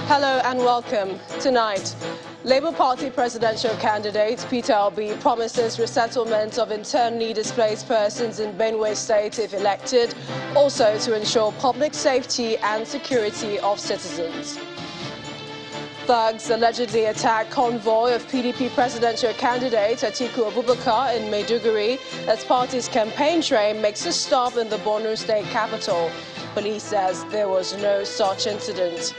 Hello and welcome. Tonight, Labour Party presidential candidate Peter Obi promises resettlement of internally displaced persons in Benue State if elected, also to ensure public safety and security of citizens. Thugs allegedly attacked convoy of PDP presidential candidate Atiku Abubakar in Maiduguri as party's campaign train makes a stop in the Borno state capital. Police says there was no such incident.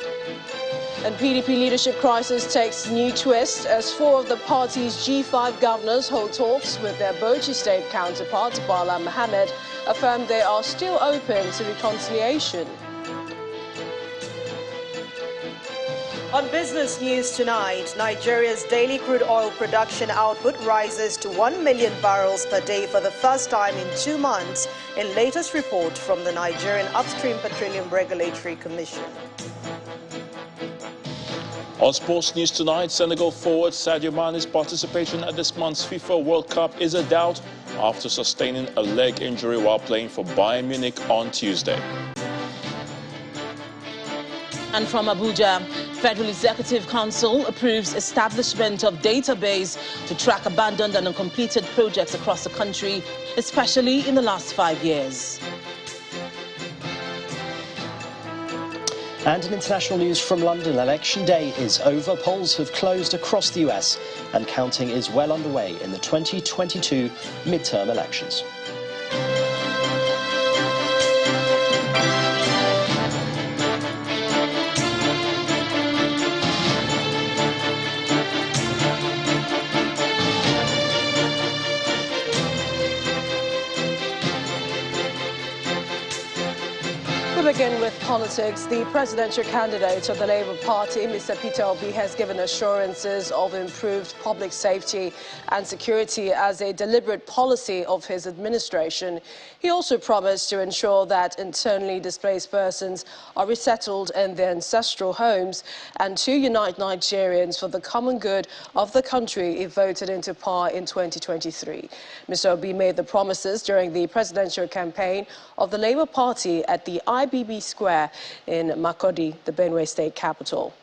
And PDP leadership crisis takes new twist as 4 of the party's G5 governors hold talks with their Bauchi state counterpart, Bala Mohammed, affirm they are still open to reconciliation. On business news tonight, Nigeria's daily crude oil production output rises to 1 million barrels per day for the first time in 2 months, in latest report from the Nigerian Upstream Petroleum Regulatory Commission. On sports news tonight, Senegal forward Sadio Mane's participation at this month's FIFA World Cup is a doubt after sustaining a leg injury while playing for Bayern Munich on Tuesday. And from Abuja, Federal Executive Council approves establishment of database to track abandoned and uncompleted projects across the country, especially in the last 5 years. And in international news from London, Election Day is over. Polls have closed across the US and counting is well underway in the 2022 midterm elections. We begin with politics. The presidential candidate of the Labour Party, Mr. Peter Obi, has given assurances of improved public safety and security as a deliberate policy of his administration. He also promised to ensure that internally displaced persons are resettled in their ancestral homes and to unite Nigerians for the common good of the country if voted into power in 2023. Mr. Obi made the promises during the presidential campaign of the Labour Party at the IBB Square in Makurdi, the Benue state capital.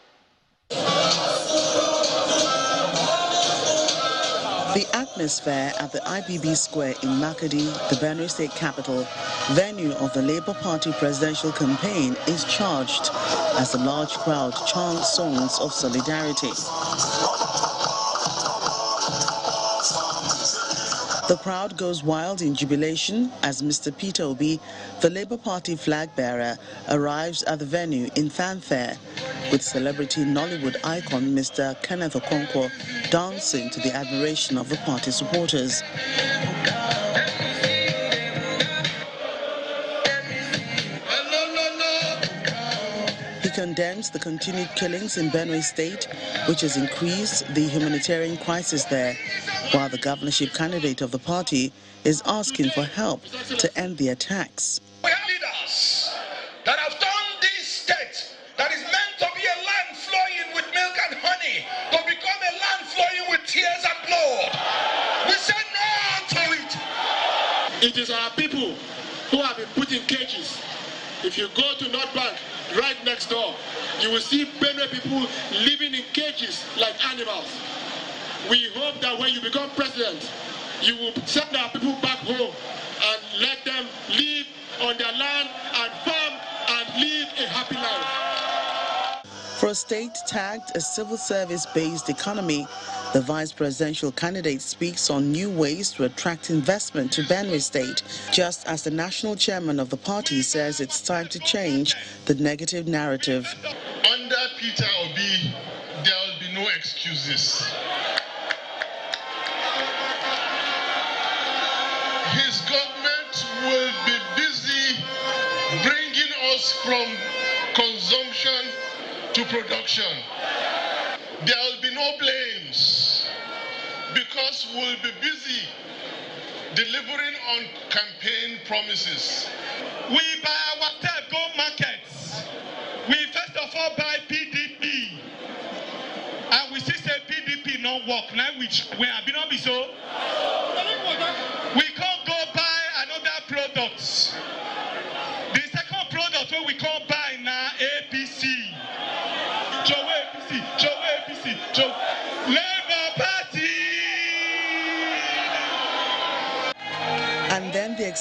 The atmosphere at the IBB Square in Makurdi, the Benue state capital, venue of the Labour Party presidential campaign, is charged as a large crowd chants songs of solidarity. The crowd goes wild in jubilation as Mr. Peter Obi, the Labour Party flag bearer, arrives at the venue in fanfare, with celebrity Nollywood icon Mr. Kenneth Okonkwo dancing to the admiration of the party supporters. He condemns the continued killings in Benue State, which has increased the humanitarian crisis there, while the governorship candidate of the party is asking for help to end the attacks. We have leaders that have turned this state that is meant to be a land flowing with milk and honey to become a land flowing with tears and blood. We say no to it. It is our people who have been put in cages. If you go to North Bank, right next door, you will see Benue people living in cages like animals. We hope that when you become president, you will send our people back home and let them live on their land and farm and live a happy life. For a state tagged a civil service-based economy, the vice presidential candidate speaks on new ways to attract investment to Benue State, just as the national chairman of the party says it's time to change the negative narrative. Under Peter Obi, there will be no excuses. His government will be busy bringing us from consumption to production. There will be no blames because we'll be busy delivering on campaign promises. We by ourselves go markets. We first of all buy PDP. And we see say PDP not work. Now which we have been not be so. We can't go buy another products. The second product what we can't buy now APC. So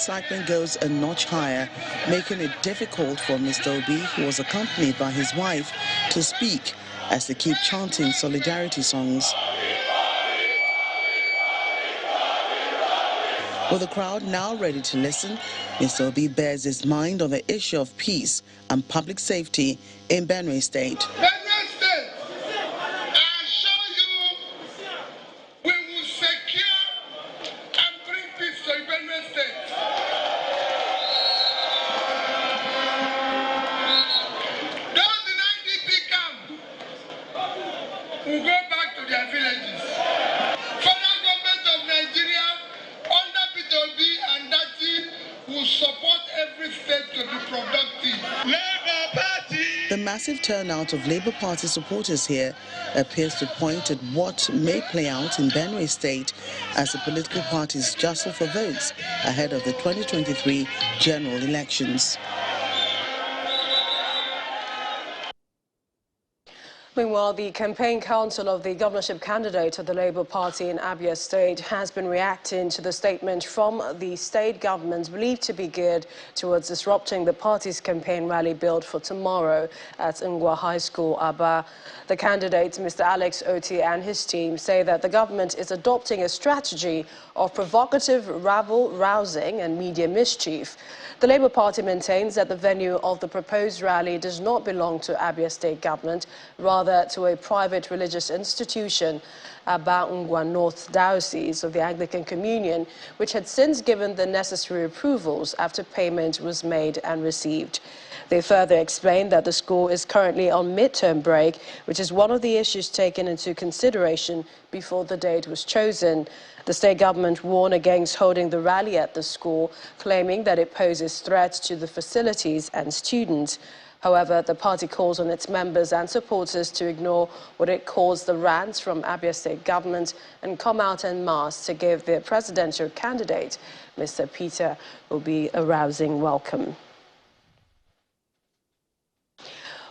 excitement goes a notch higher, making it difficult for Mr. Obi, who was accompanied by his wife, to speak as they keep chanting solidarity songs. With the crowd now ready to listen, Mr. Obi bears his mind on the issue of peace and public safety in Benue State. Benue State, I assure you, we will secure and bring peace to Benue State. Those in NNPP camp will go back to their villages. Federal government of Nigeria, under Peter Obi and that team, will support every state to be productive. Labour Party! The massive turnout of Labour Party supporters here appears to point at what may play out in Benue State as the political parties jostle for votes ahead of the 2023 general elections. Meanwhile, the campaign council of the governorship candidate of the Labour Party in Abia State has been reacting to the statement from the state government believed to be geared towards disrupting the party's campaign rally billed for tomorrow at Ngwa High School, Aba. The candidate, Mr. Alex Oti, and his team say that the government is adopting a strategy of provocative rabble-rousing and media mischief. The Labour Party maintains that the venue of the proposed rally does not belong to Abia State government, rather to a private religious institution, Aba Ngwa North Diocese of the Anglican Communion, which had since given the necessary approvals after payment was made and received. They further explained that the school is currently on midterm break, which is one of the issues taken into consideration before the date was chosen. The state government warned against holding the rally at the school, claiming that it poses threats to the facilities and students. However, the party calls on its members and supporters to ignore what it calls the rants from Abia State government and come out en masse to give their presidential candidate, Mr. Peter Obi, a rousing welcome.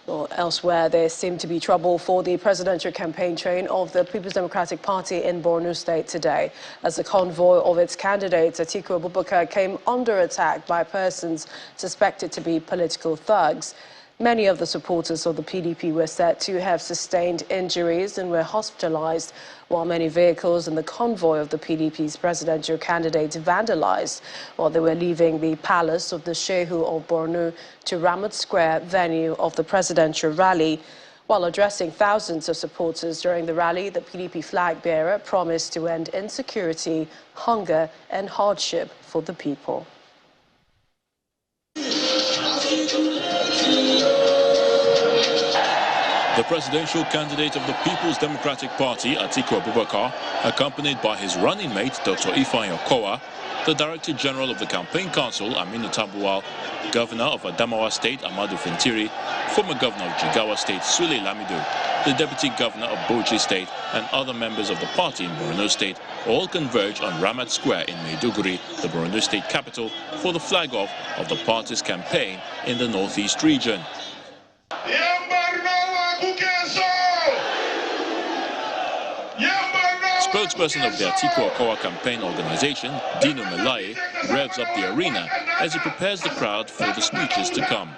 Well, elsewhere, there seemed to be trouble for the presidential campaign train of the People's Democratic Party in Borno State today, as the convoy of its candidate, Atiku Abubakar, came under attack by persons suspected to be political thugs. Many of the supporters of the PDP were said to have sustained injuries and were hospitalized, while many vehicles in the convoy of the PDP's presidential candidate vandalized while they were leaving the palace of the Shehu of Borno to Ramat Square venue of the presidential rally. While addressing thousands of supporters during the rally, the PDP flag bearer promised to end insecurity, hunger and hardship for the people. The presidential candidate of the People's Democratic Party, Atiku Abubakar, accompanied by his running mate, Dr. Ifeanyi Okowa, the Director General of the Campaign Council, Aminu Tambuwal, Governor of Adamawa State, Amadu Fintiri, former Governor of Jigawa State, Sule Lamido, the Deputy Governor of Bauchi State, and other members of the party in Borno State all converge on Ramat Square in Maiduguri, the Borno State capital, for the flag-off of the party's campaign in the northeast region. Spokesperson of the Atiku Okowa campaign organization, Dino Melaye, revs up the arena as he prepares the crowd for the speeches to come.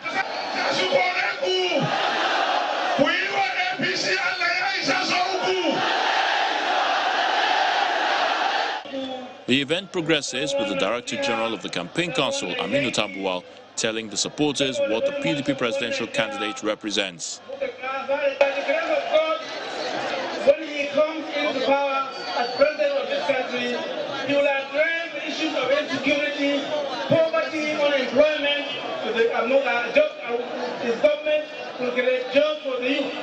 The event progresses with the Director General of the Campaign Council, Aminu Tambuwal, telling the supporters what the PDP presidential candidate represents. When he comes into power as president of this country, he will address the issues of insecurity, poverty, unemployment. His government will create jobs for the youth.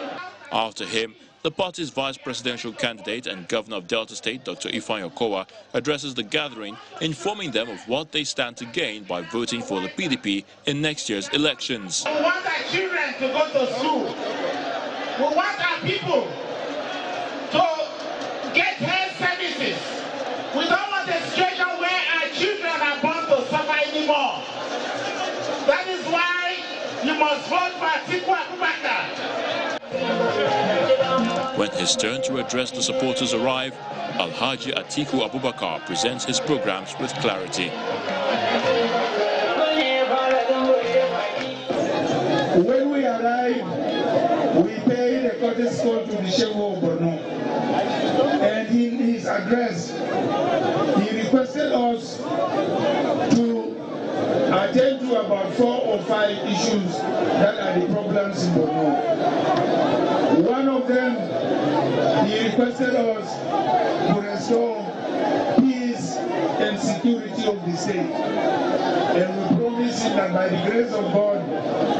After him, the party's vice presidential candidate and governor of Delta State, Dr. Ifeanyi Okowa, addresses the gathering, informing them of what they stand to gain by voting for the PDP in next year's elections. We want our children to go to school. We want our people to get health services. We don't want a situation where our children are born to suffer anymore. That is why you must vote for Atiku Abubakar. When his turn to address the supporters arrive, Alhaji Atiku Abubakar presents his programs with clarity. When we arrived, we paid a courtesy call to the Sheikh of Borno. And in his address, he requested us to attend to about 4 or 5 issues that are the problems in Borno. One of them, he requested us to restore peace and security of the state. And we promise him that by the grace of God,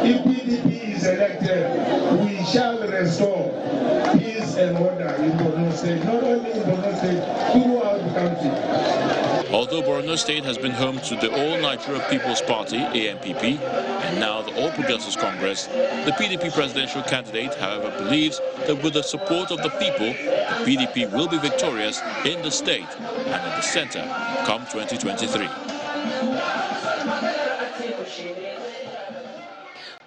if PDP is elected, we shall restore peace and order in Borno State, not only in Borno State, throughout the country. Although Borno State has been home to the All Nigeria People's Party, NNPP, and now the All Progressives Congress, the PDP presidential candidate, however, believes that with the support of the people, the PDP will be victorious in the state and at the center come 2023.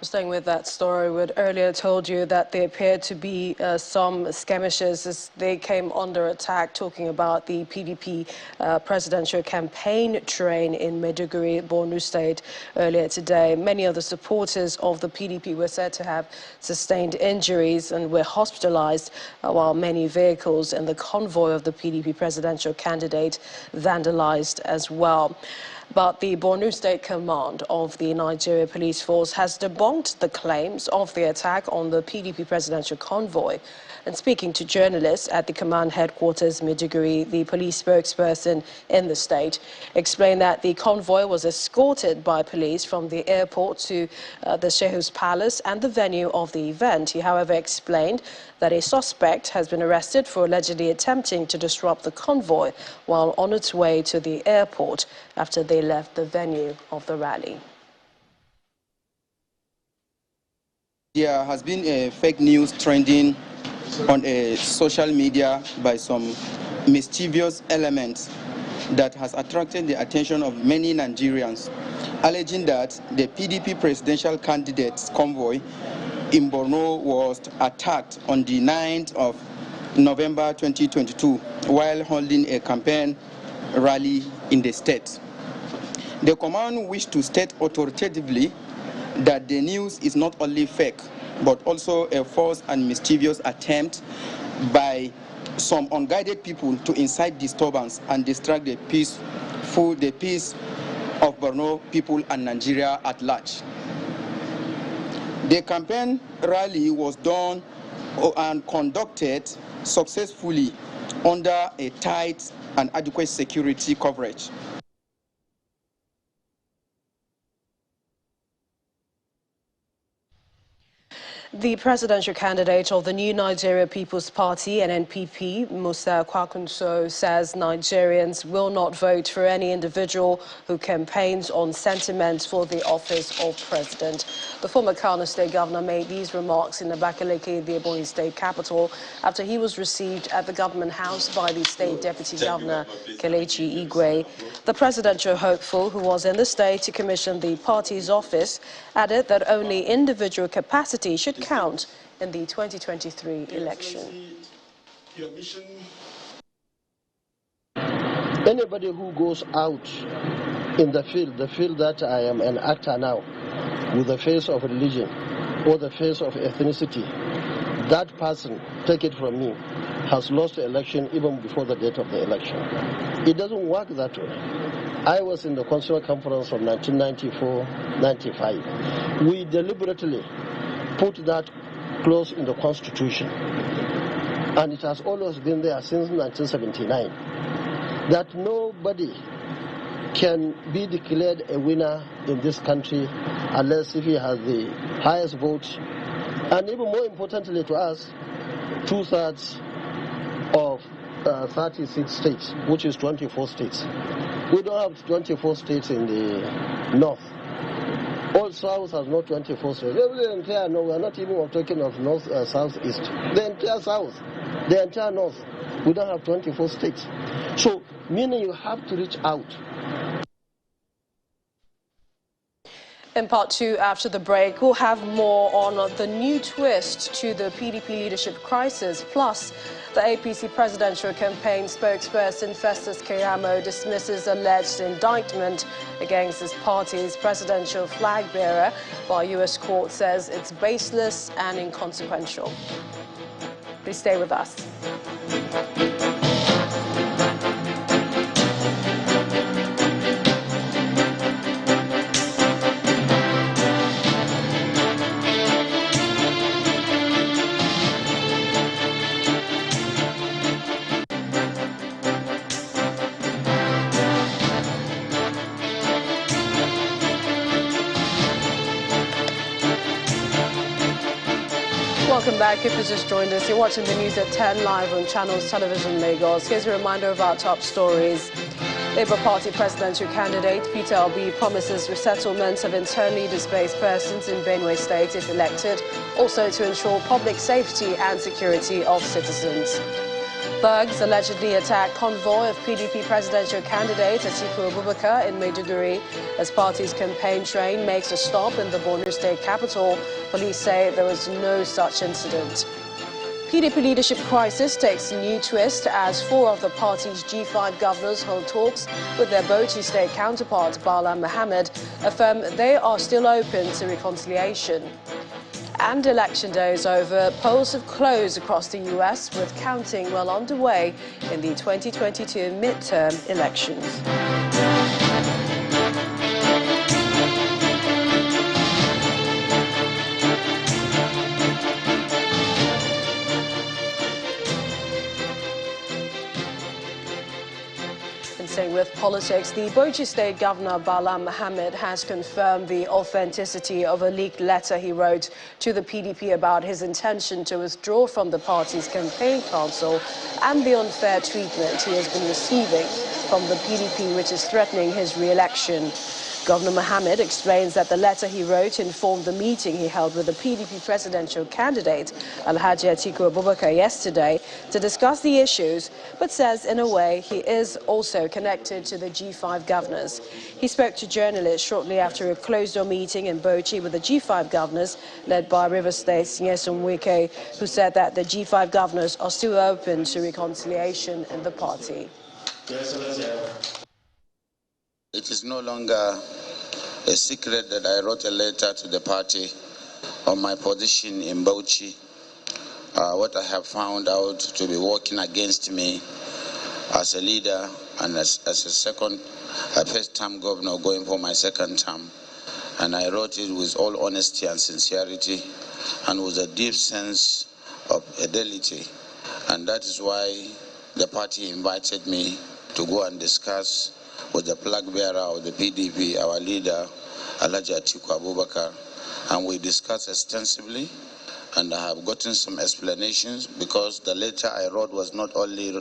Staying with that story, we had earlier told you that there appeared to be some skirmishes as they came under attack, talking about the PDP presidential campaign train in Maiduguri, Borno State, earlier today. Many of the supporters of the PDP were said to have sustained injuries and were hospitalized, while many vehicles and the convoy of the PDP presidential candidate vandalized as well. But the Borno State Command of the Nigeria Police Force has debunked the claims of the attack on the PDP presidential convoy. And speaking to journalists at the command headquarters, Maiduguri, the police spokesperson in the state explained that the convoy was escorted by police from the airport to the Shehus Palace and the venue of the event. He, however, explained that a suspect has been arrested for allegedly attempting to disrupt the convoy while on its way to the airport after they left the venue of the rally. There has been a fake news trending on social media by some mischievous elements that has attracted the attention of many Nigerians, alleging that the PDP presidential candidate's convoy in Borno was attacked on the 9th of November 2022 while holding a campaign rally in the state. The command wished to state authoritatively that the news is not only fake, but also a false and mischievous attempt by some unguided people to incite disturbance and distract the peace of Borno people and Nigeria at large. The campaign rally was done and conducted successfully under a tight and adequate security coverage. The presidential candidate of the new Nigeria People's Party, NNPP, Musa Kwakunso, says Nigerians will not vote for any individual who campaigns on sentiments for the office of president. The former Kano State governor made these remarks in Abakaliki, the Ebonyi State capital, after he was received at the government house by the state deputy governor, Kelechi Igwe. The presidential hopeful, who was in the state to commission the party's office, added that only individual capacity should count in the 2023 election. Anybody who goes out in the field that I am an actor now, with the face of religion or the face of ethnicity, that person, take it from me, has lost the election even before the date of the election. It doesn't work that way. I was in the Constitutional Conference of 1994-95. We deliberately put that clause in the Constitution, and it has always been there since 1979, that nobody can be declared a winner in this country unless if he has the highest vote, and even more importantly to us, 2/3 of 36 states, which is 24 states. We don't have 24 states in the north. All South has not 24 states. The entire North, we're not even talking of North, South, East. The entire South, the entire North, we don't have 24 states. So, meaning you have to reach out. In part two, after the break, we'll have more on the new twist to the PDP leadership crisis. Plus, the APC presidential campaign spokesperson Festus Keyamo dismisses alleged indictment against his party's presidential flag bearer, while U.S. court says it's baseless and inconsequential. Please stay with us. Welcome back. If you just joined us, you're watching the news at 10 live on Channels Television Lagos. Here's a reminder of our top stories. Labour Party presidential candidate Peter Obi promises resettlement of internally displaced persons in Benue State if elected, also to ensure public safety and security of citizens. Thugs allegedly attacked convoy of PDP presidential candidate Atiku Abubakar in Maiduguri as party's campaign train makes a stop in the Borno state capital. Police say there was no such incident. PDP leadership crisis takes a new twist as four of the party's G5 governors hold talks with their Bauchi state counterpart Bala Mohammed, affirm they are still open to reconciliation. And election day is over. Polls have closed across the U.S. with counting well underway in the 2022 midterm elections. Staying with politics, the Bauchi State Governor Bala Mohammed has confirmed the authenticity of a leaked letter he wrote to the PDP about his intention to withdraw from the party's campaign council and the unfair treatment he has been receiving from the PDP, which is threatening his re-election. Governor Mohammed explains that the letter he wrote informed the meeting he held with the PDP presidential candidate Alhaji Atiku Abubakar yesterday to discuss the issues, but says in a way he is also connected to the G5 governors. He spoke to journalists shortly after a closed-door meeting in Bauchi with the G5 governors led by River State's Nyesom Wike, who said that the G5 governors are still open to reconciliation in the party. It is no longer a secret that I wrote a letter to the party on my position in Bauchi, what I have found out to be working against me as a leader and as a first-term governor going for my second term. And I wrote it with all honesty and sincerity and with a deep sense of fidelity. And that is why the party invited me to go and discuss with the flag bearer of the PDP, our leader, Alhaji Atiku Abubakar, and we discussed extensively, and I have gotten some explanations because the letter I wrote was not only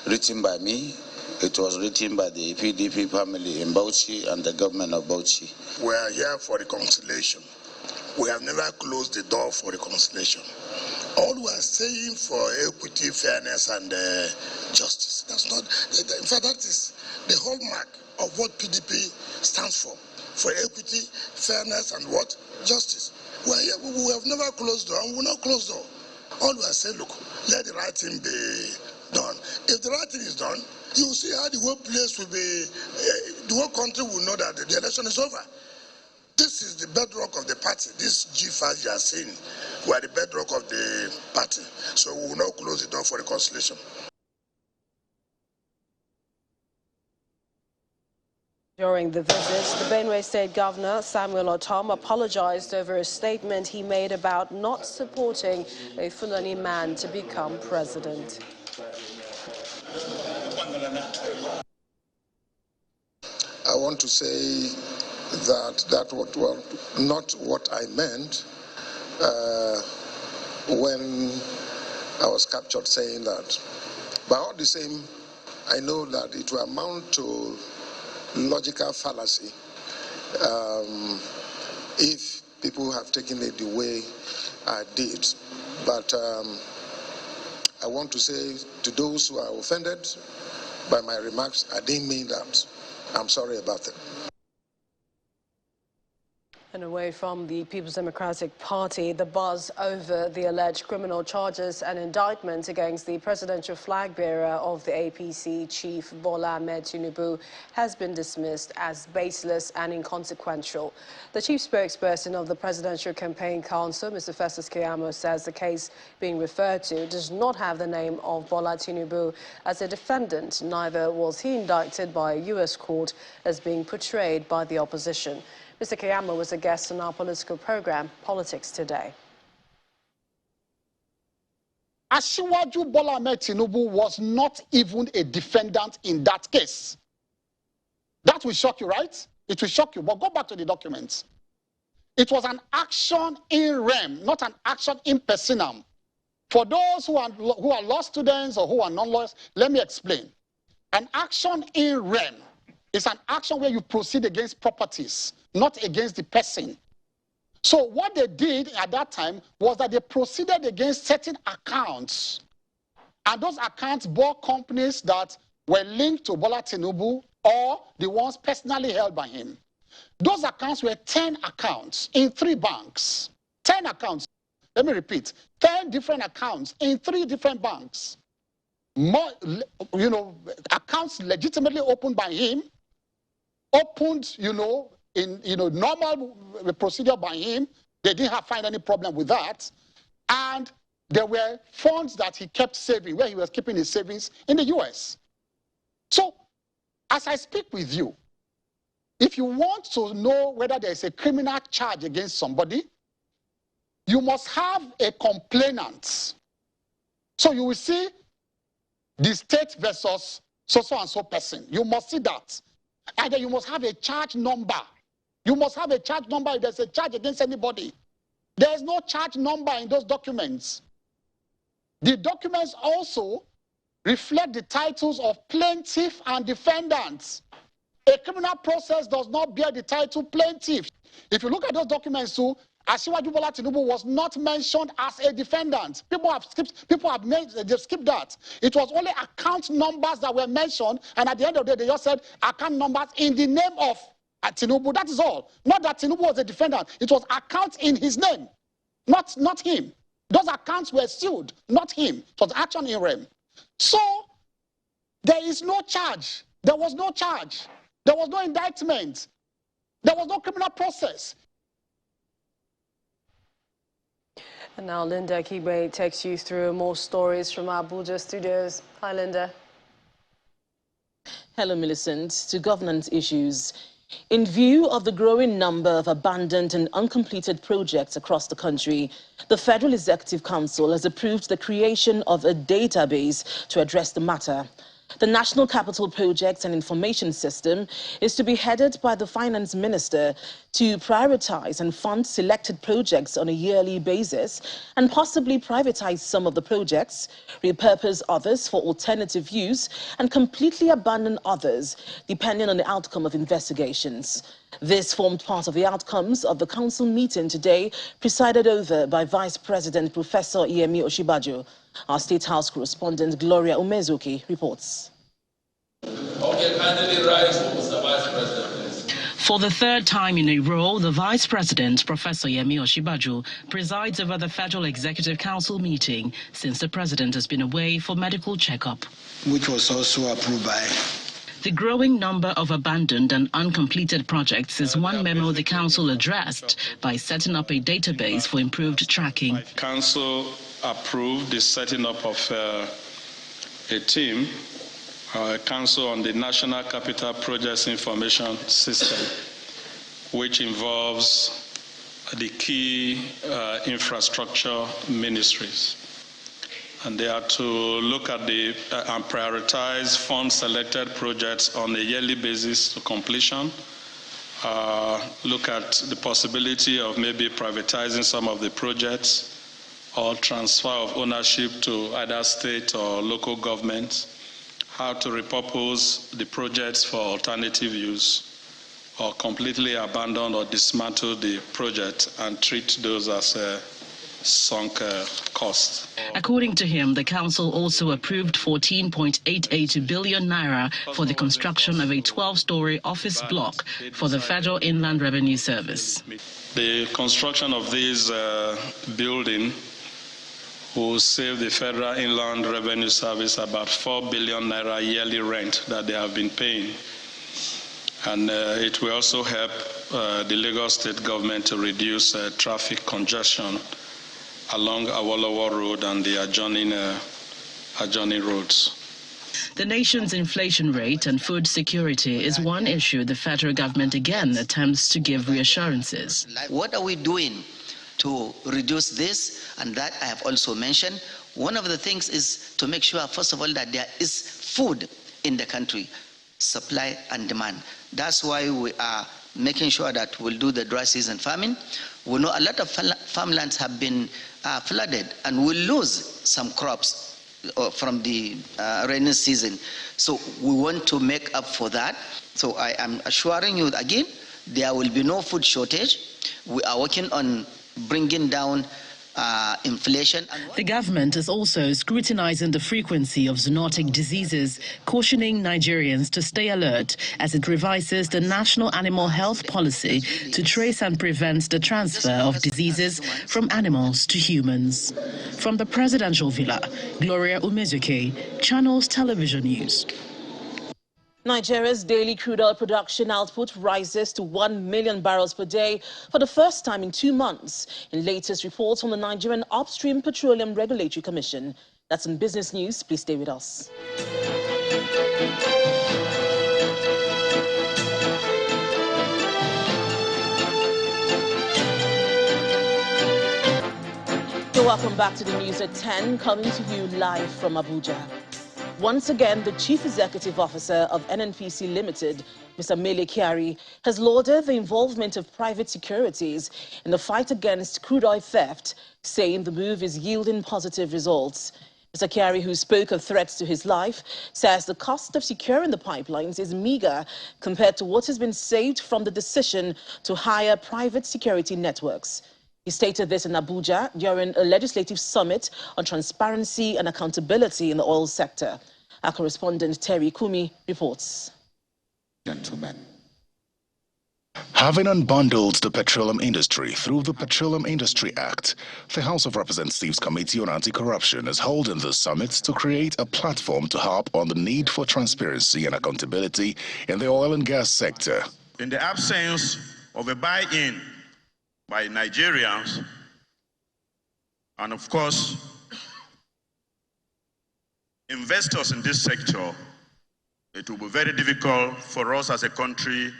written by me, it was written by the PDP family in Bauchi and the government of Bauchi. We are here for reconciliation. We have never closed the door for reconciliation. All we are saying for equity, fairness, and justice. That's not, in fact, that is the hallmark of what PDP stands for equity, fairness, and what? Justice. We are here, we have never closed door, and we will not close door. All we are saying, look, let the right thing be done. If the right thing is done, you will see how the whole place will be, the whole country will know that the election is over. This is the bedrock of the party. This G5 you are seeing, we are the bedrock of the party. So we will not close the door for reconciliation. During the visit, the Benue State Governor, Samuel Otom, apologized over a statement he made about not supporting a Fulani man to become president. I want to say that was not what I meant when I was captured saying that. But all the same, I know that it will amount to logical fallacy if people have taken it the way I did. But I want to say to those who are offended by my remarks, I didn't mean that. I'm sorry about it. And away from the People's Democratic Party, the buzz over the alleged criminal charges and indictment against the presidential flag bearer of the APC, Chief Bola Ahmed Tinubu, has been dismissed as baseless and inconsequential. The chief spokesperson of the Presidential Campaign Council, Mr. Festus Keyamo, says the case being referred to does not have the name of Bola Tinubu as a defendant. Neither was he indicted by a U.S. court as being portrayed by the opposition. Mr. Keyamo was a guest on our political program, Politics Today. Asiwaju Bola Ahmed Tinubu was not even a defendant in that case. That will shock you, right? It will shock you, but go back to the documents. It was an action in rem, not an action in personam. For those who are law students or who are non-lawyers, let me explain. An action in rem is an action where you proceed against properties, not against the person. So what they did at that time was that they proceeded against certain accounts. And those accounts bore companies that were linked to Bola Tinubu or the ones personally held by him. Those accounts were 10 accounts in 3 banks. 10 accounts. Let me repeat. 10 different accounts in 3 different banks. More, accounts legitimately opened by him, opened, in normal procedure by him. They didn't find any problem with that. And there were funds that he kept saving, where he was keeping his savings in the US. So, as I speak with you, if you want to know whether there is a criminal charge against somebody, you must have a complainant. So you will see the state versus so and so person. You must see that. And then you must have a charge number. You must have a charge number if there's a charge against anybody. There is no charge number in those documents. The documents also reflect the titles of plaintiff and defendants. A criminal process does not bear the title plaintiff. If you look at those documents too, Asiwaju Bola Tinubu was not mentioned as a defendant. They've skipped that. It was only account numbers that were mentioned, and at the end of the day, they just said account numbers in the name of Tinubu. That is all. Not that Tinubu was a defendant. It was accounts in his name, not him. Those accounts were sued, not him. It was action in rem. So there is no charge. There was no charge. There was no indictment. There was no criminal process. And now Linda Kibe takes you through more stories from our Abuja studios. Hi, Linda. Hello, Millicent. To governance issues. In view of the growing number of abandoned and uncompleted projects across the country, the Federal Executive Council has approved the creation of a database to address the matter. The National Capital Projects and Information System is to be headed by the Finance Minister to prioritize and fund selected projects on a yearly basis and possibly privatize some of the projects, repurpose others for alternative use, and completely abandon others, depending on the outcome of investigations. This formed part of the outcomes of the council meeting today, presided over by Vice President Professor Yemi Osinbajo. Our State House correspondent Gloria Umezuki reports. Okay, kindly rise, Mr. Vice President, please. For the 3rd time in a row, the Vice President, Professor Yemi Osinbajo, presides over the Federal Executive Council meeting since the President has been away for medical checkup. Which was also approved by... The growing number of abandoned and uncompleted projects is one memo the Council addressed by setting up a database for improved tracking. Council approved the setting up of a team, a council on the National Capital Projects Information System, which involves the key infrastructure ministries. And they are to look at and prioritize fund-selected projects on a yearly basis to completion, look at the possibility of maybe privatizing some of the projects or transfer of ownership to either state or local governments, how to repurpose the projects for alternative use, or completely abandon or dismantle the project and treat those as sunk cost. According to him, the council also approved 14.88 billion naira for the construction of a 12-story office block for the Federal Inland Revenue Service. The construction of this building will save the Federal Inland Revenue Service about 4 billion naira yearly rent that they have been paying. And it will also help the Lagos State government to reduce traffic congestion along Awolowo Road and the adjoining roads. The nation's inflation rate and food security is one issue the federal government again attempts to give reassurances. What are we doing to reduce this? And that I have also mentioned. One of the things is to make sure, first of all, that there is food in the country, supply and demand. That's why we are making sure that we'll do the dry season farming. We know a lot of farmlands have been flooded and we'll lose some crops from the rainy season. So we want to make up for that. So I am assuring you again, there will be no food shortage. We are working on bringing down inflation. The government is also scrutinizing the frequency of zoonotic diseases, cautioning Nigerians to stay alert as it revises the national animal health policy to trace and prevent the transfer of diseases from animals to humans. From the presidential villa, Gloria Umezuke, Channels Television News. Nigeria's daily crude oil production output rises to 1 million barrels per day for the first time in 2 months, in latest reports from the Nigerian Upstream Petroleum Regulatory Commission. That's in business news. Please stay with us. So welcome back to the news at 10, coming to you live from Abuja. Once again, the Chief Executive Officer of NNPC Limited, Mr. Mele Kyari, has lauded the involvement of private securities in the fight against crude oil theft, saying the move is yielding positive results. Mr. Kyari, who spoke of threats to his life, says the cost of securing the pipelines is meager compared to what has been saved from the decision to hire private security networks. He stated this in Abuja during a legislative summit on transparency and accountability in the oil sector. Our correspondent Terry Kumi reports. Gentlemen, having unbundled the petroleum industry through the Petroleum Industry Act, the House of Representatives Committee on Anti-Corruption is holding this summit to create a platform to harp on the need for transparency and accountability in the oil and gas sector. In the absence of a buy-in by Nigerians, and of course, investors in this sector, it will be very difficult for us as a country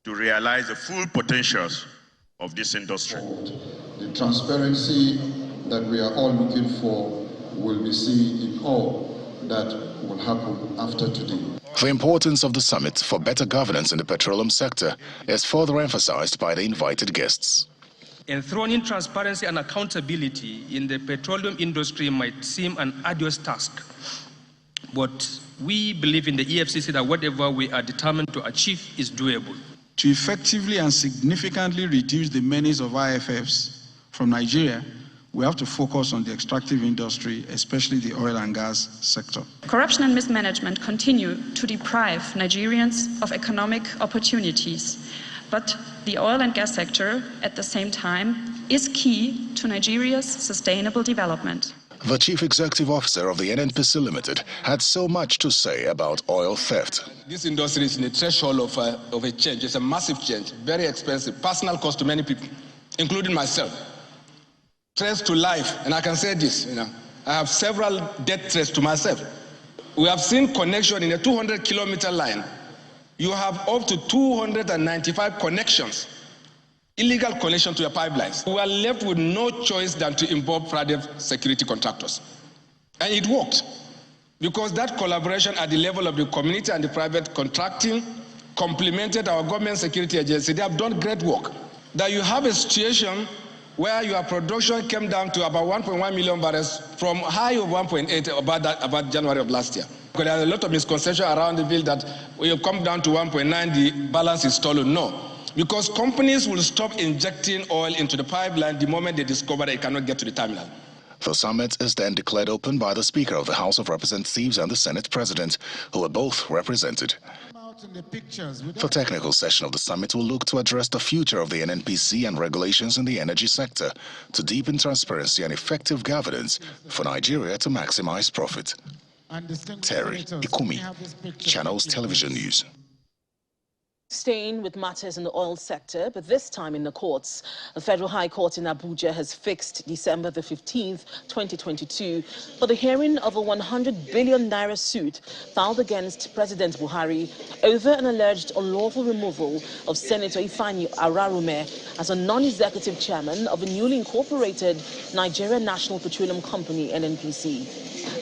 to realize the full potentials of this industry. The transparency that we are all looking for will be seen in all that will happen after today. The importance of the summit for better governance in the petroleum sector is further emphasized by the invited guests. Enthroning transparency and accountability in the petroleum industry might seem an arduous task, but we believe in the EFCC that whatever we are determined to achieve is doable. To effectively and significantly reduce the menace of IFFs from Nigeria, we have to focus on the extractive industry, especially the oil and gas sector. Corruption and mismanagement continue to deprive Nigerians of economic opportunities, but the oil and gas sector, at the same time, is key to Nigeria's sustainable development. The Chief Executive Officer of the NNPC Limited had so much to say about oil theft. This industry is in the threshold of a change. It's a massive change, very expensive, personal cost to many people, including myself. Threats to life, and I can say this, I have several death threats to myself. We have seen connection in a 200-kilometer line. You have up to 295 connections, illegal connection to your pipelines. We are left with no choice than to involve private security contractors. And it worked, because that collaboration at the level of the community and the private contracting complemented our government security agency. They have done great work. That you have a situation where your production came down to about 1.1 million barrels from high of 1.8 about January of last year. Because there's a lot of misconception around the bill that when you come down to 1.9, the balance is stolen. No. because companies will stop injecting oil into the pipeline the moment they discover that it cannot get to the terminal. The summit is then declared open by the Speaker of the House of Representatives and the Senate President, who are both represented. The technical session of the summit will look to address the future of the NNPC and regulations in the energy sector to deepen transparency and effective governance for Nigeria to maximize profit. Terry Ikumi, Channels Television News. Staying with matters in the oil sector, but this time in the courts. The Federal High Court in Abuja has fixed December the 15th, 2022, for the hearing of a 100 billion naira suit filed against President Buhari over an alleged unlawful removal of Senator Ifeanyi Ararume as a non-executive chairman of a newly incorporated Nigerian National Petroleum Company, NNPC.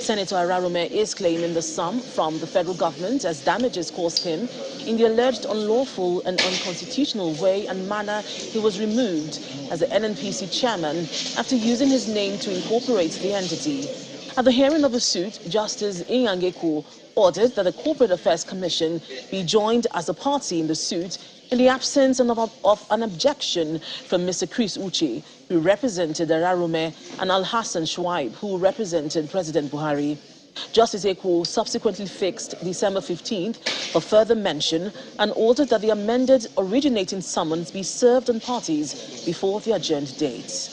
Senator Ararume is claiming the sum from the federal government as damages caused him in the alleged unlawful and unconstitutional way and manner he was removed as the NNPC chairman after using his name to incorporate the entity. At the hearing of the suit, Justice Inyangeku ordered that the Corporate Affairs Commission be joined as a party in the suit in the absence of an objection from Mr. Chris Uche, who represented Ararume, and Al-Hassan Shuaib, who represented President Buhari. Justice Ekwo subsequently fixed December 15th for further mention and ordered that the amended originating summons be served on parties before the adjourned date.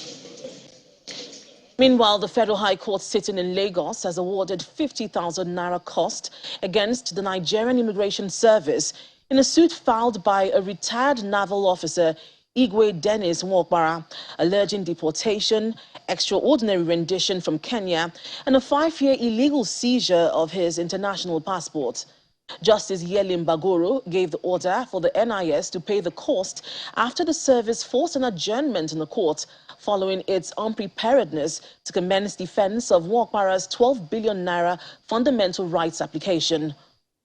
Meanwhile, the Federal High Court sitting in Lagos has awarded 50,000 naira cost against the Nigerian Immigration Service in a suit filed by a retired naval officer, Igwe Dennis Nwokbara, alleging deportation, extraordinary rendition from Kenya, and a 5-year illegal seizure of his international passport. Justice Yelim Bagoro gave the order for the NIS to pay the cost after the service forced an adjournment in the court following its unpreparedness to commence defense of Nwokbara's 12 billion naira fundamental rights application.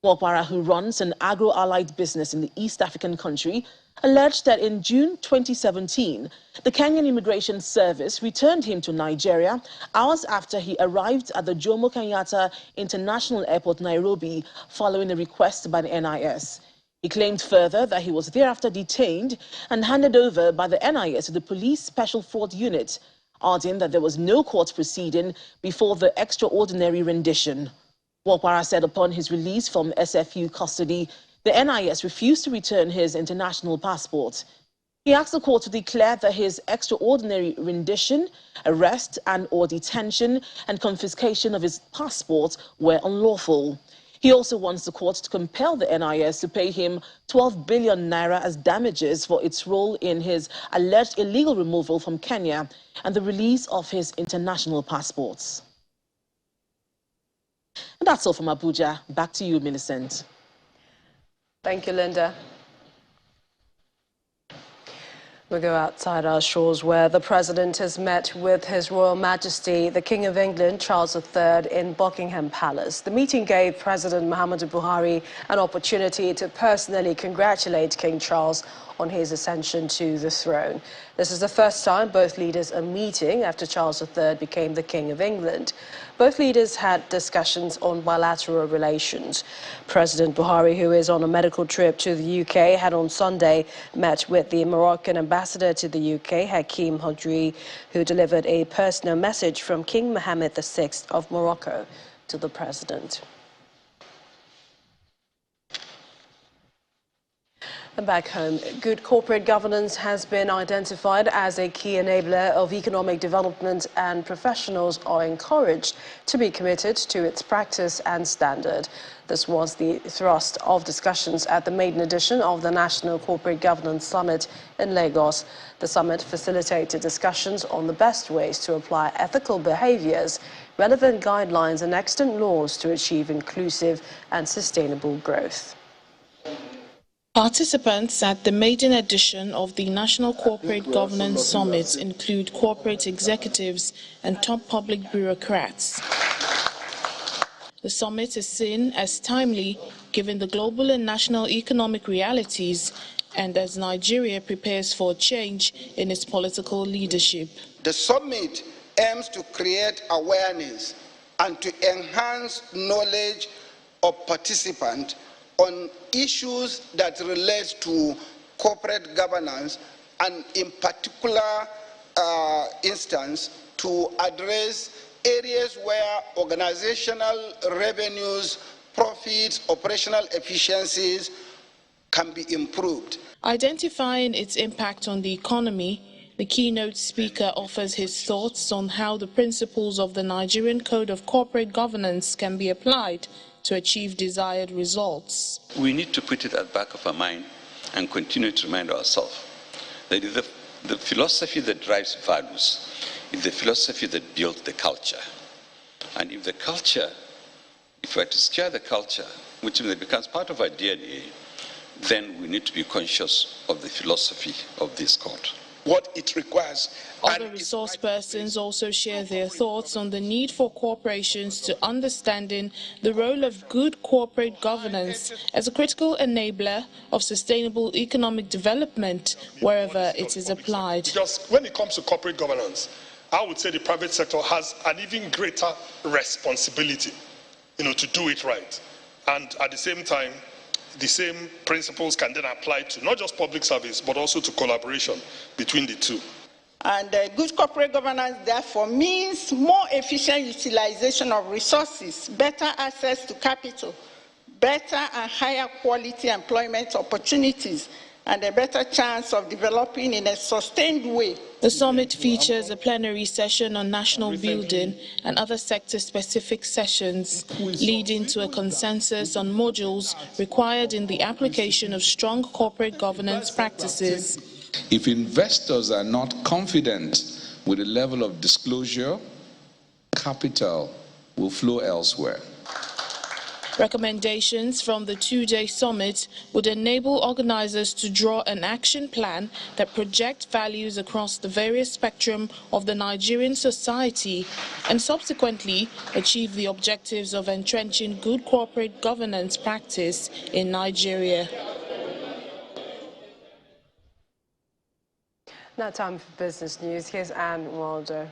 Nwokbara, who runs an agro-allied business in the East African country, alleged that in June 2017, the Kenyan Immigration Service returned him to Nigeria hours after he arrived at the Jomo Kenyatta International Airport, Nairobi, following a request by the NIS. He claimed further that he was thereafter detained and handed over by the NIS to the Police Special Fraud Unit, arguing that there was no court proceeding before the extraordinary rendition. Nwokbara said upon his release from SFU custody, the NIS refused to return his international passport. He asked the court to declare that his extraordinary rendition, arrest and/or detention, and confiscation of his passport were unlawful. He also wants the court to compel the NIS to pay him 12 billion naira as damages for its role in his alleged illegal removal from Kenya and the release of his international passports. And that's all from Abuja. Back to you, Millicent. Thank you, Linda. We go outside our shores where the President has met with His Royal Majesty, the King of England, Charles III, in Buckingham Palace. The meeting gave President Muhammadu Buhari an opportunity to personally congratulate King Charles on his ascension to the throne. This is the first time both leaders are meeting after Charles III became the King of England. Both leaders had discussions on bilateral relations. President Buhari, who is on a medical trip to the UK, had on Sunday met with the Moroccan ambassador to the UK, Hakim Hodri, who delivered a personal message from King Mohammed VI of Morocco to the President. And back home, good corporate governance has been identified as a key enabler of economic development, and professionals are encouraged to be committed to its practice and standard. This was the thrust of discussions at the maiden edition of the National Corporate Governance Summit in Lagos. The summit facilitated discussions on the best ways to apply ethical behaviors, relevant guidelines and extant laws to achieve inclusive and sustainable growth. Participants at the maiden edition of the National Corporate Governance Summit include corporate executives and top public bureaucrats. The summit is seen as timely given the global and national economic realities and as Nigeria prepares for change in its political leadership. The summit aims to create awareness and to enhance knowledge of participants on issues that relate to corporate governance, and in particular instance to address areas where organizational revenues, profits, operational efficiencies can be improved. Identifying its impact on the economy, the keynote speaker offers his thoughts on how the principles of the Nigerian Code of Corporate Governance can be applied to achieve desired results. We need to put it at the back of our mind and continue to remind ourselves that the philosophy that drives values is the philosophy that builds the culture. And if the culture, if we are to scare the culture, which becomes part of our DNA, then we need to be conscious of the philosophy of this code. What it requires. Other resource persons also share their thoughts on the need for corporations to understanding the role of good corporate governance as a critical enabler of sustainable economic development wherever it is applied. Because when it comes to corporate governance, I would say the private sector has an even greater responsibility, to do it right. And at the same time, the same principles can then apply to not just public service, but also to collaboration between the two. And good corporate governance, therefore, means more efficient utilization of resources, better access to capital, better and higher quality employment opportunities, and a better chance of developing in a sustained way. The summit features a plenary session on national building and other sector-specific sessions, leading to a consensus on modules required in the application of strong corporate governance practices. If investors are not confident with the level of disclosure, capital will flow elsewhere. Recommendations from the two-day summit would enable organizers to draw an action plan that projects values across the various spectrum of the Nigerian society and subsequently achieve the objectives of entrenching good corporate governance practice in Nigeria. Now time for business news. Here's Anne Waldo.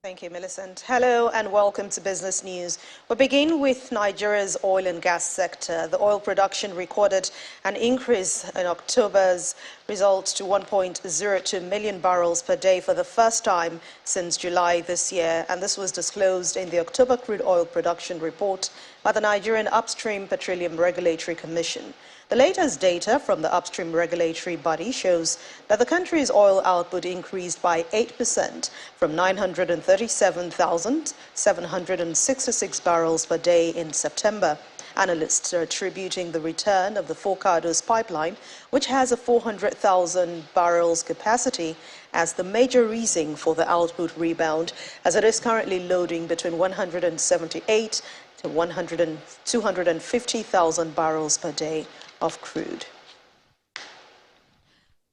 Thank you, Millicent. Hello and welcome to Business News. We begin with Nigeria's oil and gas sector. The oil production recorded an increase in October's results to 1.02 million barrels per day for the first time since July this year, and this was disclosed in the October crude oil production report by the Nigerian Upstream Petroleum Regulatory Commission. The latest data from the upstream regulatory body shows that the country's oil output increased by 8% from 937,766 barrels per day in September. Analysts are attributing the return of the Forcados pipeline, which has a 400,000 barrels capacity, as the major reason for the output rebound, as it is currently loading between 178 to 250,000 barrels per day of crude.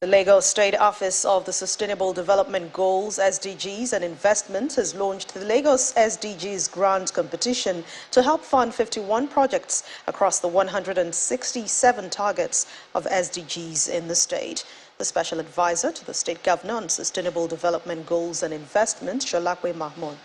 The Lagos State Office of the Sustainable Development Goals, SDGs and Investments has launched the Lagos SDGs Grant Competition to help fund 51 projects across the 167 targets of SDGs in the state. The Special Advisor to the State Governor on Sustainable Development Goals and Investments, Sholakwe Mahmoud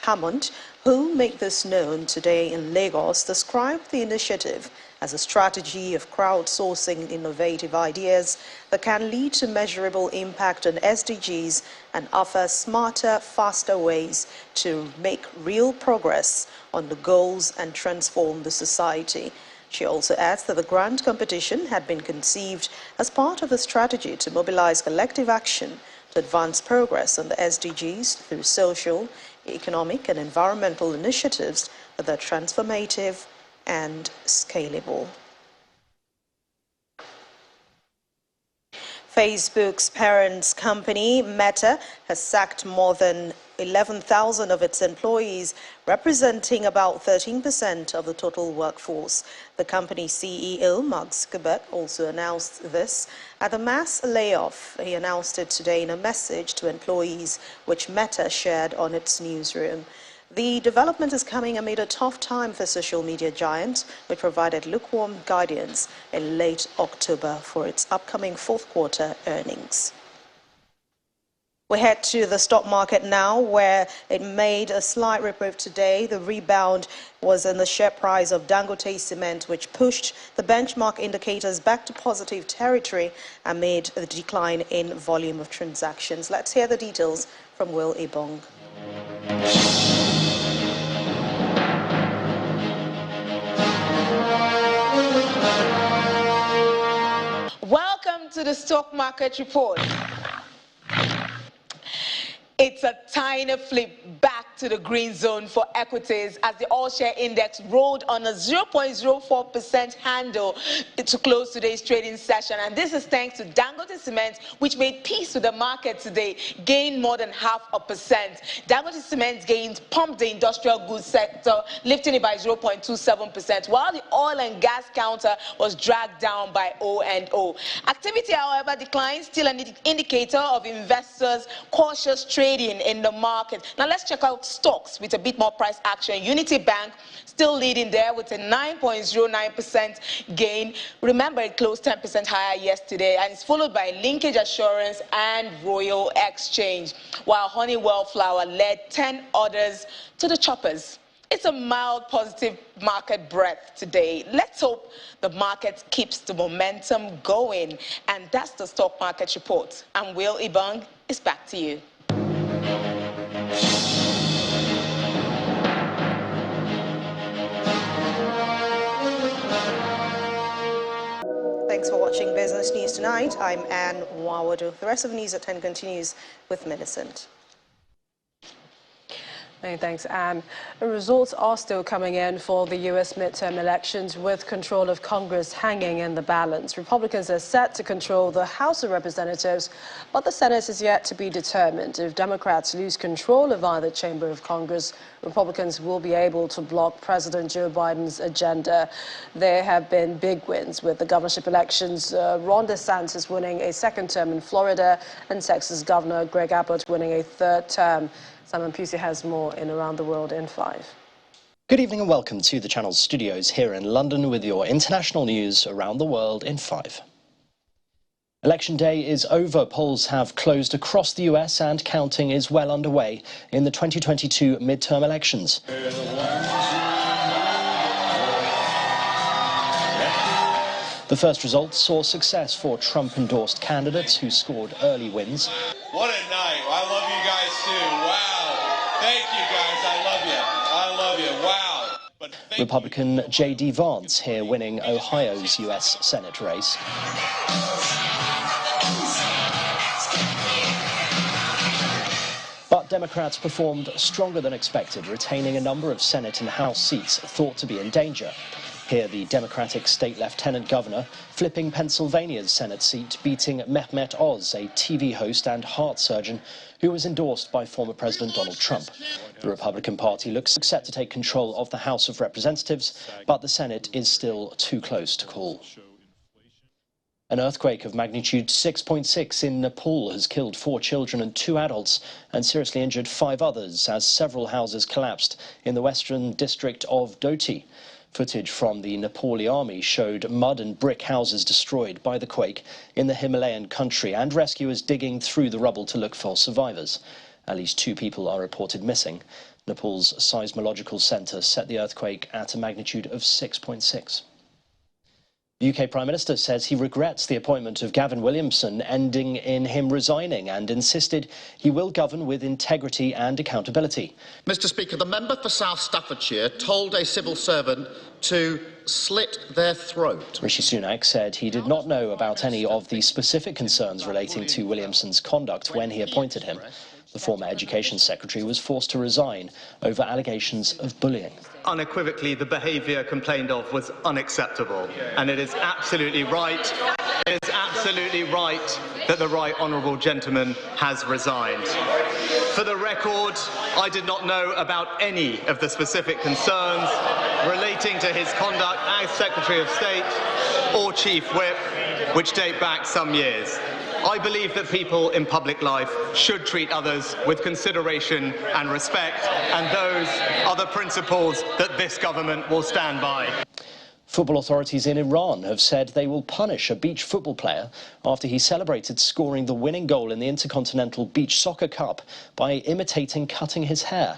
Hammond, who made this known today in Lagos, described the initiative as a strategy of crowdsourcing innovative ideas that can lead to measurable impact on SDGs and offer smarter, faster ways to make real progress on the goals and transform the society. She also adds that the grant competition had been conceived as part of a strategy to mobilize collective action to advance progress on the SDGs through social, economic and environmental initiatives that are transformative and scalable. Facebook's parent company, Meta, has sacked more than 11,000 of its employees, representing about 13% of the total workforce. The company's CEO, Mark Zuckerberg, also announced this at the mass layoff. He announced it today in a message to employees, which Meta shared on its newsroom. The development is coming amid a tough time for social media giants, which provided lukewarm guidance in late October for its upcoming fourth quarter earnings. We head to the stock market now, where it made a slight reprieve today. The rebound was in the share price of Dangote Cement, which pushed the benchmark indicators back to positive territory amid the decline in volume of transactions. Let's hear the details from Will Ibong. Welcome to the stock market report. It's a tiny flip back to the green zone for equities as the all-share index rolled on a 0.04% handle to close today's trading session. And this is thanks to Dangote Cement, which made peace with the market today, gained more than 0.5%. Dangote Cement gains pumped the industrial goods sector, lifting it by 0.27%, while the oil and gas counter was dragged down by O&O. Activity, however, declined, still an indicator of investors' cautious trading in the market. Now let's check out stocks with a bit more price action. Unity Bank still leading there with a 9.09% gain. Remember, it closed 10% higher yesterday, and it's followed by Linkage Assurance and Royal Exchange, while Honeywell Flour led 10 others to the choppers. It's a mild positive market breadth today. Let's hope the market keeps the momentum going. And that's the stock market report. I'm Will Ibong. It's back to you. Thanks for watching Business News Tonight. I'm Anne Mwawadu. The rest of the news at 10 continues with Millicent. Many thanks, Anne. The results are still coming in for the U.S. midterm elections, with control of Congress hanging in the balance. Republicans are set to control the House of Representatives, but the Senate is yet to be determined. If Democrats lose control of either chamber of Congress, Republicans will be able to block President Joe Biden's agenda. There have been big wins with the governorship elections. Ron DeSantis winning a second term in Florida, and Texas Governor Greg Abbott winning a third term. Simon Pusey has more in Around the World in 5. Good evening and welcome to the channel's studios here in London with your international news around the world in 5. Election day is over. Polls have closed across the US and counting is well underway in the 2022 midterm elections. The first results saw success for Trump-endorsed candidates who scored early wins. What a night. I love you guys too. Wow. Thank you guys. I love you. I love you. Wow. Republican J.D. Vance here winning Ohio's US Senate race. But Democrats performed stronger than expected, retaining a number of Senate and House seats thought to be in danger. Here, the Democratic state lieutenant governor flipping Pennsylvania's Senate seat, beating Mehmet Oz, a TV host and heart surgeon who was endorsed by former President Donald Trump. The Republican Party looks set to take control of the House of Representatives, but the Senate is still too close to call. An earthquake of magnitude 6.6 in Nepal has killed 4 children and 2 adults and seriously injured 5 others as several houses collapsed in the western district of Doti. Footage from the Nepali army showed mud and brick houses destroyed by the quake in the Himalayan country and rescuers digging through the rubble to look for survivors. At least 2 people are reported missing. Nepal's seismological centre set the earthquake at a magnitude of 6.6. The UK Prime Minister says he regrets the appointment of Gavin Williamson, ending in him resigning, and insisted he will govern with integrity and accountability. Mr. Speaker, the member for South Staffordshire told a civil servant to slit their throat. Rishi Sunak said he did not know about any of the specific concerns relating to Williamson's conduct when he appointed him. The former Education Secretary was forced to resign over allegations of bullying. Unequivocally, the behaviour complained of was unacceptable, and it is absolutely right. It is absolutely right that the right honourable gentleman has resigned. For the record, I did not know about any of the specific concerns relating to his conduct as Secretary of State or Chief Whip, which date back some years. I believe that people in public life should treat others with consideration and respect, and those are the principles that this government will stand by. Football authorities in Iran have said they will punish a beach football player after he celebrated scoring the winning goal in the Intercontinental Beach Soccer Cup by imitating cutting his hair.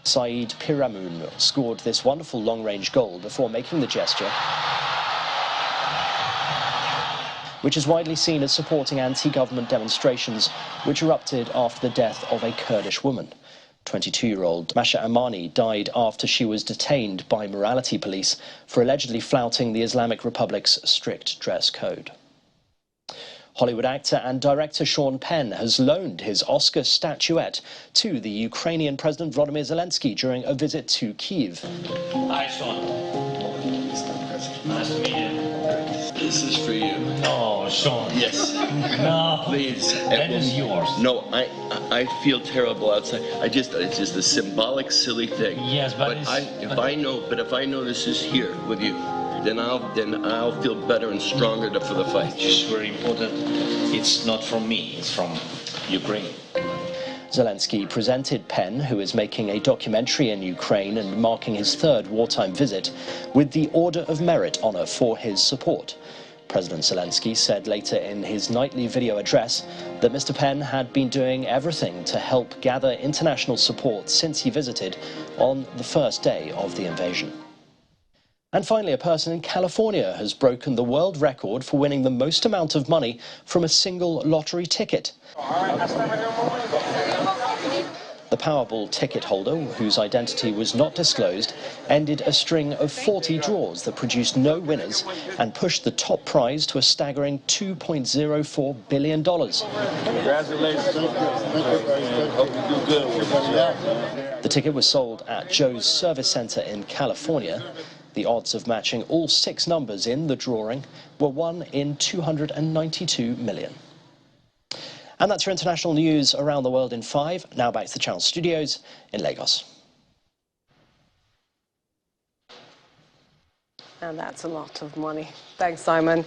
Saeed Piramoon scored this wonderful long-range goal before making the gesture, which is widely seen as supporting anti-government demonstrations which erupted after the death of a Kurdish woman. 22-year-old Masha Amani died after she was detained by morality police for allegedly flouting the Islamic Republic's strict dress code. Hollywood actor and director Sean Penn has loaned his Oscar statuette to the Ukrainian President Volodymyr Zelensky during a visit to Kyiv. Hi, Sean. Nice to meet you. This is for you. No, Sean. Yes. No. Please. That is yours. No, I feel terrible outside. It's just a symbolic, silly thing. Yes, but if I know this is here with you, then I'll feel better and stronger for the fight. It's very important. It's not from me. It's from Ukraine. Zelensky presented Penn, who is making a documentary in Ukraine and marking his third wartime visit, with the Order of Merit honor for his support. President Zelensky said later in his nightly video address that Mr. Penn had been doing everything to help gather international support since he visited on the first day of the invasion. And finally, a person in California has broken the world record for winning the most amount of money from a single lottery ticket. The Powerball ticket holder, whose identity was not disclosed, ended a string of 40 draws that produced no winners and pushed the top prize to a staggering $2.04 billion. Congratulations. Hope you do good with it. The ticket was sold at Joe's Service Center in California. The odds of matching all 6 numbers in the drawing were 1 in 292 million. And that's your international news around the world in 5. Now back to the Channel Studios in Lagos. And that's a lot of money. Thanks, Simon.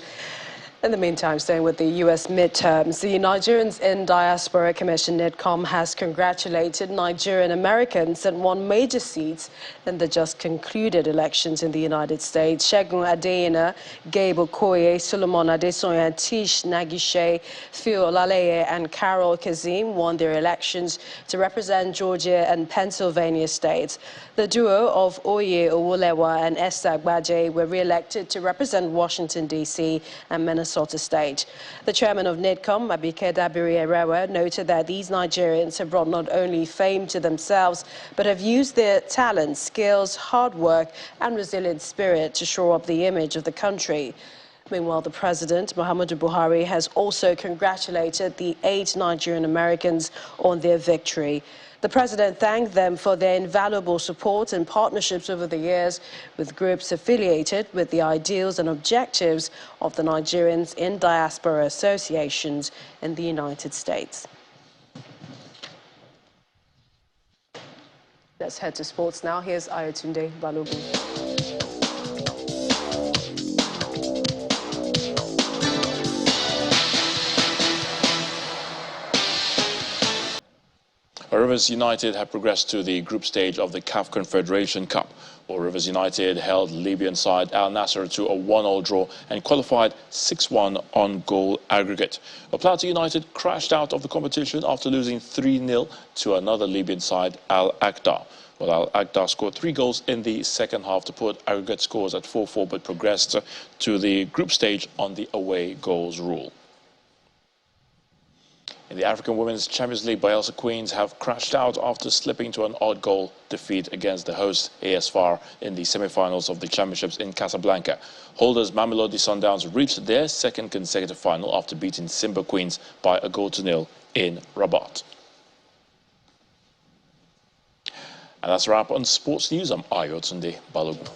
In the meantime, staying with the U.S. midterms, the Nigerians in Diaspora Commission, NNPP, has congratulated Nigerian Americans that won major seats in the just concluded elections in the United States. Segun Adeyina, Gabe Okoye, Solomon Adesoya, Tish Nagishe, Phil Olaleye and Carol Kazim won their elections to represent Georgia and Pennsylvania states. The duo of Oye Owolewa and Esther Agbaje were re-elected to represent Washington, D.C. and Minnesota State. The chairman of NNPP, Abike Dabiri-Erewa, noted that these Nigerians have brought not only fame to themselves, but have used their talents, skills, hard work and resilient spirit to shore up the image of the country. Meanwhile, the President, Muhammadu Buhari, has also congratulated the 8 Nigerian Americans on their victory. The President thanked them for their invaluable support and partnerships over the years with groups affiliated with the ideals and objectives of the Nigerians in Diaspora Associations in the United States. Let's head to sports now. Here's Ayotunde Balogun. Rivers United have progressed to the group stage of the CAF Confederation Cup, where Rivers United held Libyan side Al Nassr to a 1-1 draw and qualified 6-1 on goal aggregate. Plateau United crashed out of the competition after losing 3-0 to another Libyan side, Al Akdar. Well, Al Akdar scored 3 goals in the second half to put aggregate scores at 4-4, but progressed to the group stage on the away goals rule. In the African Women's Champions League, Bayelsa Queens have crashed out after slipping to an odd goal defeat against the host AS FAR in the semi-finals of the championships in Casablanca. Holders Mamelodi Sundowns reached their second consecutive final after beating Simba Queens by a 0-0 in Rabat. And that's a wrap on sports news. I'm Ayotunde Balogun.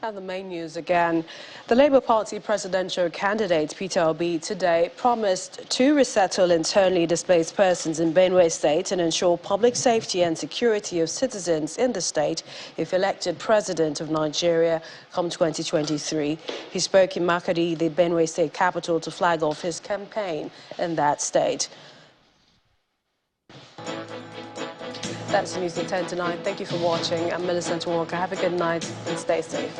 And the main news again. The Labour Party presidential candidate Peter Obi today promised to resettle internally displaced persons in Benue State and ensure public safety and security of citizens in the state if elected president of Nigeria come 2023. He spoke in Makadi, the Benue State capital, to flag off his campaign in that state. That's the news at 10 tonight. Thank you for watching. I'm Millicent Walker. Have a good night and stay safe.